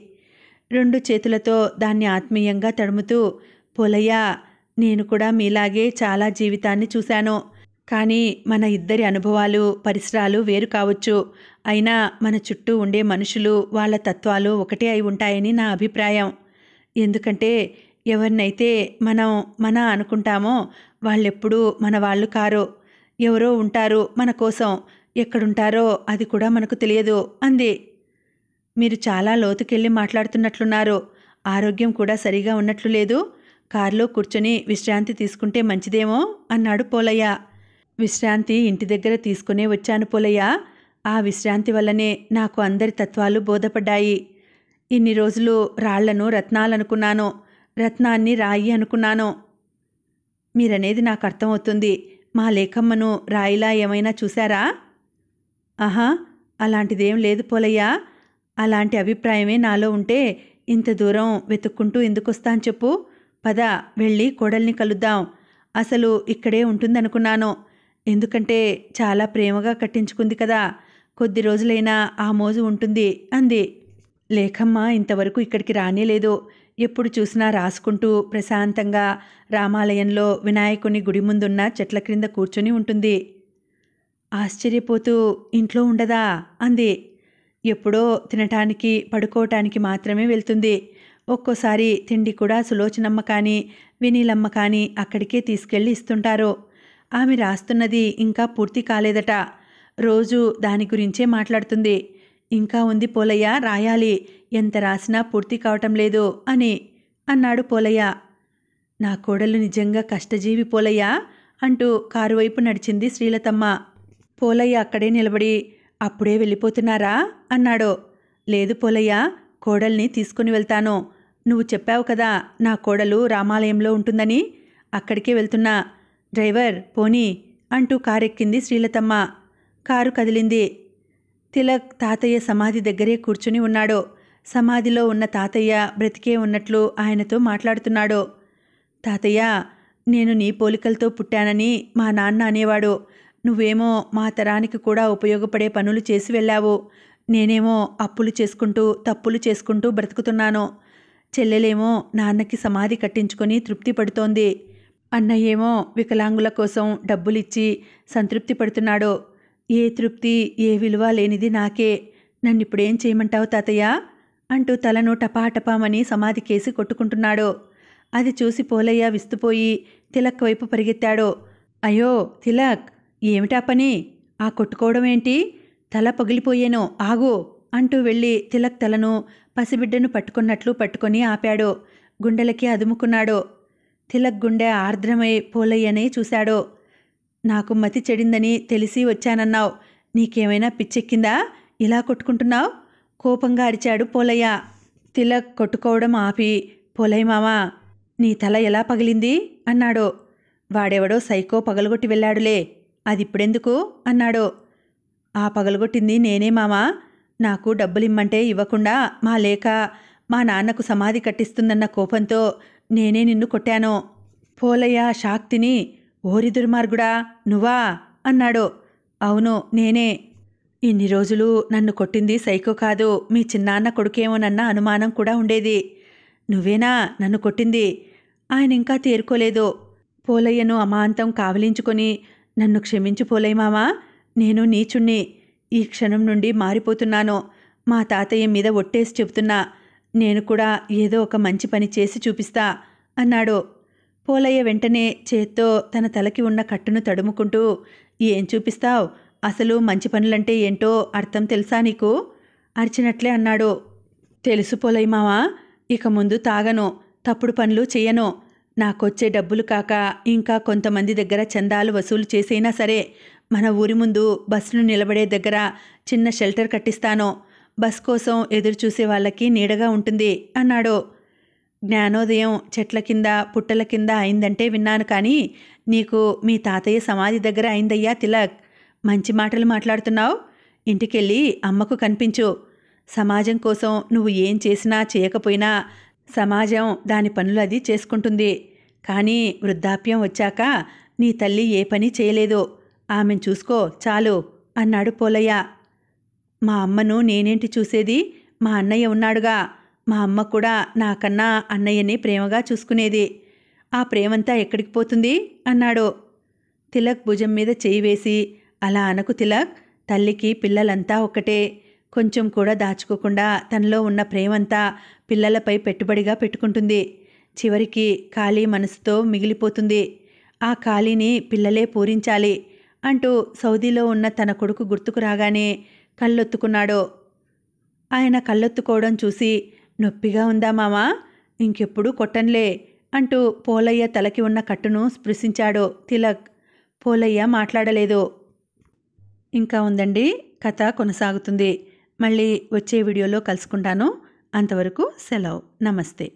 2 చేతులతో దాన్ని ఆత్మీయంగా తడుముతూ, పోలయ్య, నేను కూడా మీలాగే చాలా జీవితాన్ని చూశాను. కానీ మన ఇద్దరి అనుభవాలు, పరిసరాలు వేరు కావచ్చు. అయినా మన చుట్టూ ఉండే మనుషులు, వాళ్ళ తత్వాలు ఒకటే అయి ఉంటాయని నా అభిప్రాయం. ఎందుకంటే ఎవరినైతే మనం మన అనుకుంటామో వాళ్ళెప్పుడూ మన వాళ్ళు కారు. ఎవరో ఉంటారు మన కోసం, ఎక్కడుంటారో అది కూడా మనకు తెలియదు అంది. మీరు చాలా లోతుకెళ్ళి మాట్లాడుతున్నట్లున్నారు. ఆరోగ్యం కూడా సరిగా ఉన్నట్లు లేదు. కారులో కూర్చొని విశ్రాంతి తీసుకుంటే మంచిదేమో అన్నాడు పోలయ్య. విశ్రాంతి ఇంటి దగ్గర తీసుకునే వచ్చాను పోలయ్య. ఆ విశ్రాంతి వల్లనే నాకు అందరి తత్వాలు బోధపడ్డాయి. ఇన్ని రోజులు రాళ్లను రత్నాలనుకున్నాను, రత్నాన్ని రాయి అనుకున్నాను. మీరనేది నాకు అర్థమవుతుంది. మా లేఖమ్మను రాయిలా ఏమైనా చూశారా? ఆహా, అలాంటిదేం లేదు పోలయ్యా. అలాంటి అభిప్రాయమే నాలో ఉంటే ఇంత దూరం వెతుక్కుంటూ ఎందుకొస్తాను చెప్పు. పద, వెళ్ళి కోడల్ని కలుద్దాం. అసలు ఇక్కడే ఉంటుందనుకున్నాను. ఎందుకంటే చాలా ప్రేమగా కట్టించుకుంది కదా, కొద్ది రోజులైనా ఆ మోజు ఉంటుంది అంది. లేఖమ్మ ఇంతవరకు ఇక్కడికి రానేలేదు. ఎప్పుడు చూసినా రాసుకుంటూ ప్రశాంతంగా రామాలయంలో వినాయకుని గుడి ముందున్న చెట్ల క్రింద కూర్చొని ఉంటుంది. ఆశ్చర్యపోతూ ఇంట్లో ఉండదా అంది. ఎప్పుడో తినటానికి పడుకోవటానికి మాత్రమే వెళ్తుంది. ఒక్కోసారి తిండి కూడా సులోచనమ్మ కానీ వినీలమ్మ కానీ అక్కడికే తీసుకెళ్ళి ఇస్తుంటారు. ఆమె రాస్తున్నది ఇంకా పూర్తి కాలేదట. రోజు దాని గురించే మాట్లాడుతుంది. ఇంకా ఉంది పోలయ్య, రాయాలి. ఎంత రాసినా పూర్తి కావటం లేదు అన్నాడు పోలయ్య. నా కోడలు నిజంగా కష్టజీవి పోలయ్య అంటూ కారు వైపు నడిచింది శ్రీలతమ్మ. పోలయ్య అక్కడే నిలబడి, అప్పుడే వెళ్ళిపోతున్నారా అన్నాడు. లేదు పోలయ్య, కోడల్ని తీసుకుని వెళ్తాను. నువ్వు చెప్పావు కదా నా కోడలు రామాలయంలో ఉంటుందని, అక్కడికే వెళ్తున్నా. డ్రైవర్ పోనీ అంటూ కారెక్కింది శ్రీలతమ్మ. కారు కదిలింది. తిలక్ తాతయ్య సమాధి దగ్గరే కూర్చుని ఉన్నాడు. సమాధిలో ఉన్న తాతయ్య బ్రతికే ఉన్నట్లు ఆయనతో మాట్లాడుతున్నాడు. తాతయ్య, నేను నీ పోలికలతో పుట్టానని మా నాన్న అనేవాడు. నువ్వేమో మా తరానికి కూడా ఉపయోగపడే పనులు చేసి వెళ్ళావు. నేనేమో అప్పులు చేసుకుంటూ తప్పులు చేసుకుంటూ బ్రతుకుతున్నాను. చెల్లెలేమో నాన్నకి సమాధి కట్టించుకొని తృప్తి పడుతోంది. అన్నయ్యేమో వికలాంగుల కోసం డబ్బులిచ్చి సంతృప్తి పడుతున్నాడు. ఏ తృప్తి ఏ విలువ లేనిది నాకే. నన్నిప్పుడేం చేయమంటావు తాతయ్య అంటూ తలను టపాటపామని సమాధికేసి కొట్టుకుంటున్నాడు. అది చూసి పోలయ్య విస్తుపోయి తిలక్ వైపు పరిగెత్తాడు. అయ్యో తిలక్, ఏమిటా పని? ఆ కొట్టుకోవడం ఏంటి? తల పగిలిపోయేను, ఆగు అంటూ వెళ్ళి తిలక్ తలను పసిబిడ్డను పట్టుకున్నట్లు పట్టుకొని ఆపాడు. గుండెలకి అదుముకున్నాడు. తిలక్ గుండె ఆర్ద్రమై పోలయ్యనే చూశాడు. నాకు మతి చెడిందని తెలిసి వచ్చానన్నావు. నీకేమైనా పిచ్చెక్కిందా? ఇలా కొట్టుకుంటున్నావు? కోపంగా అరిచాడు పోలయ్య. తిలక్ కొట్టుకోవడం ఆపి, పోలయ్య మామా, నీ తల ఎలా పగిలింది అన్నాడు. వాడెవడో సైకో పగలగొట్టి వెళ్ళాడులే, అదిప్పుడెందుకు అన్నాడు. ఆ పగలగొట్టింది నేనే మామా. నాకు డబ్బులిమ్మంటే ఇవ్వకుండా మా లేక మా నాన్నకు సమాధి కట్టిస్తుందన్న కోపంతో నేనే నిన్ను కొట్టాను. పోలయ్య షాక్ తిని, ఓరి దుర్మార్గుడా, నువ్వా అన్నాడు. అవును, నేనే. ఇన్ని రోజులు నన్ను కొట్టింది సైకో కాదు, మీ చిన్నాన్న కొడుకేమోనన్న అనుమానం కూడా ఉండేది. నువ్వేనా నన్ను కొట్టింది? ఆయన ఇంకా తేరుకోలేదు. పోలయ్యను అమాంతం కావలించుకొని, నన్ను క్షమించు పోలయ్య మామా, నేను నీచుణ్ణి. ఈ క్షణం నుండి మారిపోతున్నాను. మా తాతయ్య మీద ఒట్టేసి చెబుతున్నా, నేను కూడా ఏదో ఒక మంచి పని చేసి చూపిస్తా అన్నాడు. పోలయ్య వెంటనే చేత్తో తన తలకి ఉన్న కట్టును తడుముకుంటూ, ఏం చూపిస్తావ్? అసలు మంచి పనులంటే ఏంటో అర్థం తెలుసా నీకు అరిచినట్లే అన్నాడు. తెలుసు పోలయ్య మావా, ఇక ముందు తాగను, తప్పుడు పనులు చెయ్యను. నాకొచ్చే డబ్బులు కాక ఇంకా కొంతమంది దగ్గర చందాలు వసూలు చేసైనా సరే మన ఊరి ముందు బస్సును నిలబడే దగ్గర చిన్న షెల్టర్ కట్టిస్తాను. బస్ కోసం ఎదురు చూసే వాళ్ళకి నీడగా ఉంటుంది అన్నాడు. జ్ఞానోదయం చెట్ల కింద పుట్టల కింద అయిందంటే విన్నాను, కానీ నీకు మీ తాతయ్య సమాధి దగ్గర అయిందయ్యా తిలక్. మంచి మాటలు మాట్లాడుతున్నావు. ఇంటికెళ్ళి అమ్మకు కనిపించు. సమాజం కోసం నువ్వు ఏం చేసినా చేయకపోయినా సమాజం దాని పనులు అది చేసుకుంటుంది. కానీ వృద్ధాప్యం వచ్చాక నీ తల్లి ఏ పని చేయలేదు, ఆమెను చూసుకో చాలు అన్నాడు పోలయ్య. మా అమ్మను నేనేంటి చూసేది? మా అన్నయ్య ఉన్నాడుగా. మా అమ్మ కూడా నాకన్నా అన్నయ్యని ప్రేమగా చూసుకునేది. ఆ ప్రేమంతా ఎక్కడికి పోతుంది అన్నాడు. తిలక్ భుజం మీద చేయి వేసి, అలా అనకు తిలక్, తల్లికి పిల్లలంతా ఒక్కటే. కొంచెం కూడా దాచుకోకుండా తనలో ఉన్న ప్రేమంతా పిల్లలపై పెట్టుబడిగా పెట్టుకుంటుంది. చివరికి ఖాళీ మనసుతో మిగిలిపోతుంది. ఆ ఖాళీని పిల్లలే పూరించాలి అంటూ సౌదీలో ఉన్న తన కొడుకు గుర్తుకు రాగానే కళ్ళొత్తుకున్నాడు. ఆయన కళ్ళొత్తుకోవడం చూసి, నొప్పిగా ఉందా మామా? ఇంకెప్పుడు కొట్టన్లే అంటూ పోలయ్య తలకి ఉన్న కట్టును స్పృశించాడు తిలక్. పోలయ్య మాట్లాడలేదు. ఇంకా ఉందండి. కథ కొనసాగుతుంది. మళ్ళీ వచ్చే వీడియోలో కలుసుకుంటాను. అంతవరకు సెలవు. నమస్తే.